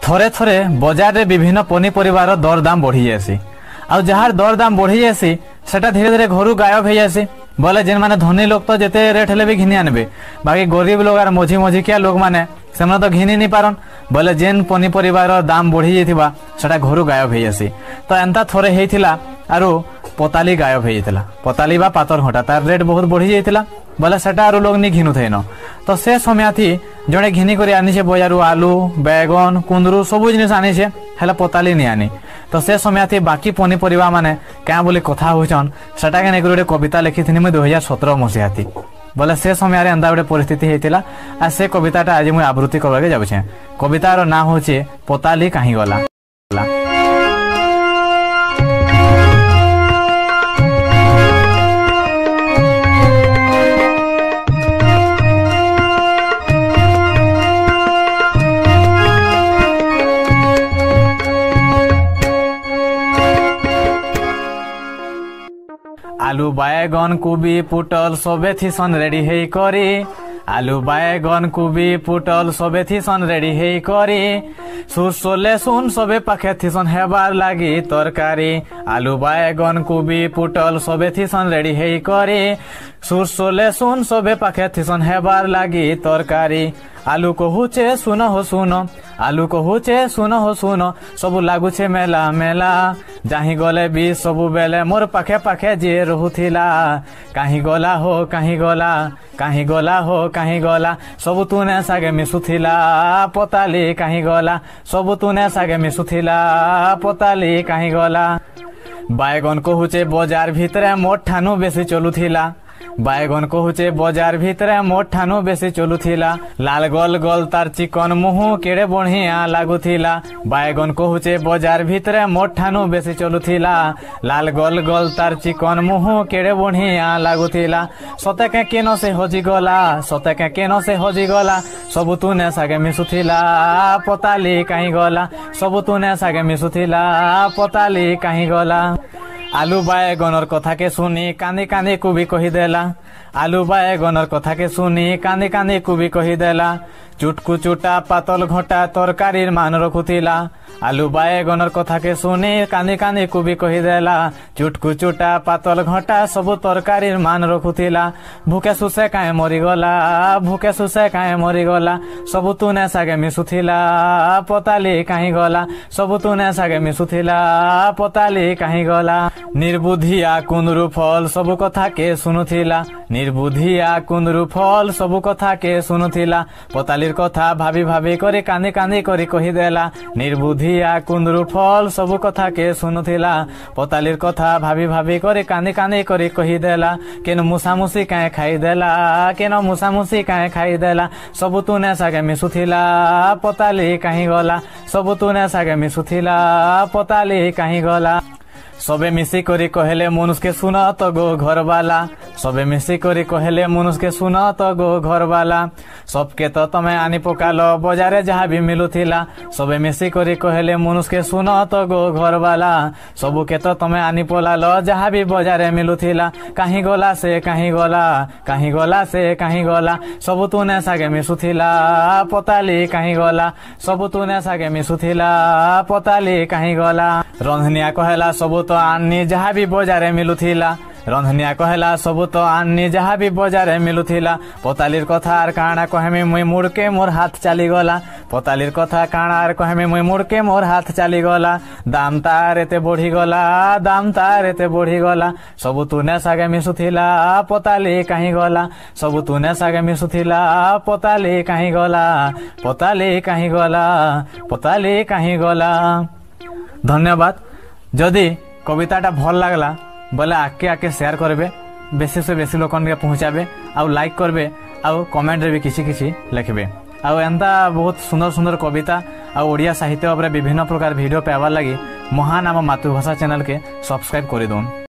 थरे थरे बाजार रे विभिन्न पनीपरिवार दर दाम बढ़ी जासी आ जार दर दाम बढ़ी जासी सेटा धीरे धीरे घर गायब हो जासी। बोले जेन माने धनी लोग तो जेते रेट हेले भी घिनी आनबे, बाकी गरीब लोग और मझी मझिकिया लोग माने से तो घिनी नहीं पारन। बोले जेन पनीपरिवार दाम बढ़ी जाइथिबा सेटा घर गायब हो जासी। तो एंता थोरे हेइथिला आरो पताली गायब हो जाइथिला। पताली बा पातर घटा तार रेट बहुत बढ़ी जाइथिला। बोले सेटा आरो लोग नहीं घिनु थेन। तो से समय थी जड़े घिनी कर आनी बजारू आलू बैगन कुंदरू सबू जिनिस आनी हेला पताली नहीं आनी। तो से समय थी बाकी पनीपरिया माने क्या बोली कथा होचन सेटा के नेकर गोटे कविता लिखी थी मुझे 2017 मसीहा थी। बोले से समय एंता गोटे परिस्थिति होता आ से कविताटा आज मुझे आवृत्ति करवाके जाऊे। कवितार ना हूँ पताली कहीं गला। आलू बैगन कुबी पुटल सबे थीसन रेडी हे करी। आलू बैगन कुबी पुटल सबे थीसन रेडी हे करी। सुरसोले सुन सबे पाखे थीसन हेबार लागी तरकारी। आलू बैगन कुबी पुटल सबे थीसन रेडी हे करी। सुरसोले सुन सबे पाखे थीसन हेबार लागी तरकारी। आलू कहूचे सुन हो सुन, आलू कहूचे सुन हो सुन, सबू लागुचे मेला मेला। जाही गले भी सबू बेले मोर पाखे पाखे जे रहुथिला। कहीं गला हो कहीं गला, कहीं गला हो कहीं गला, सबू तूने सागे मिसुथिला। पताली कहीं गला, सबू तूने सागे मिसुथिला। पताली कहीं गला। बैगन कहूचे बजार भितरे मोर ठानु बेसी चलुथिला। बैगन कहूचे बजार भितरे मोर ठानु बेसी चलुथिला। लाल गोल गोल तार चिकन मुहु केड़े बढ़िया लागुथिला। बैगन कहूचे बजार भितरे मोर ठानु बेसी चलुथिला। लाल गोल गोल तार चिकन मुहु केड़े बढ़िया लागुथिला। सते के केनो से हजी गला, सते के केनो से हजी गला, सबू तूने सागे मिसुथिला। पताली कहीं गला, सबू तूने सागे मिसुथिला। पताली कहीं गला। आलू बैगनर कथा के सुनी कांदी कांदी कुबी कहीदेला। आलू बैगनर कथा के सुनी कांदी कांदी कुबी कहीदेला। चुटकु चुटा पातल घटा तरकारीर मान रखुथिला। आलू बैगनर कथा के सुनी कांदी कांदी कुबी कहीदेला। चुटकु चुटा पातल घटा सबू तरकारीर मान रखुथिला। भूखे सुसे काए मरीगला, भूखे सुसे काए मरीगला, सबू तूने सागे मिसुथिला। पताली कहीं गला, सबू तूने सागे मिसुथिला। पताली कहीं गला। निर्बुद्धिया कुंदरू फल सबू कथा के सुनुथिला। निर्बुद्धिया कुंदरू फल सबू कथा के सुनुथिला। पतालीर कथा भाभी भाभी करे कांदी कांदी करे कहीदेला। निर्बुद्धिया कुंदरू फल सबू कथा के सुनुथिला। पतालीर कथा भाभी भाभी करे कांदी कांदी करे कहीदेला। केन मुसामुसी काए खाईदेला, केन मुसामुसी काए खाईदेला, सबू तूने सागे मिसुथिला। पताली कहीं गला, सबू तूने सागे मिसुथिला। पताली कहीं गला। सबे मिसी करी कहले मनुष्य के सुन तो गो घर वाला। सबे मिसी करी कहले मनुष्य के सुन तो गो घर वाला। सबके तो तमे आनी पकालो बजारे जहाँ भी मिलुथिला। सबे मिसी करी कहले मनुष्य के सुन तो गो घर वाला। सबू के तो तमे आनी पलालो जहाँ भी बजारे मिलुथिला। कहीं गला से कहीं गला, कहीं गला से कहीं गला, सबू तूने सागे मिसुथिला। पताली कहीं गला, सबू तूने सागे मिसुथिला। पताली कहीं गला। रंधनिया कहला सबू तो आनी जहाँ भी बजारे मिलुथिला। रंधनिया कहला सबू तो आनी जहाँ भी बजारे मिलुथिला। पतालीर कथा आर काना कहमी मुई मुड़के मोर हाथ चली गला। पतालीर कथा काना आर कहमी मुई मुड़के मोर हाथ चली गला। दाम तार एते बढ़ी गला, दाम तार एते बढ़ी गला, सबू तूने सागे मिसुथिला। पताली कहीं गला, सबू तूने सागे मिसुथिला। पताली कहीं गला, पताली कहीं गला, पताली कहीं गला। धन्यवाद। जदि कविताटा भल लागला बोले आके आके शेयर करबे, बेसी से बेसी लोकन के पहुंचाबे, आउ लाइक करबे, आउ कमेंट रे भी किछि किछि लिखबे। आउ एंता बहुत सुंदर सुंदर कविता आउ ओडिया साहित्य उपरे विभिन्न प्रकार वीडियो पाइबार लगी महान आम मातृभाषा चैनल के सब्सक्राइब कर दून।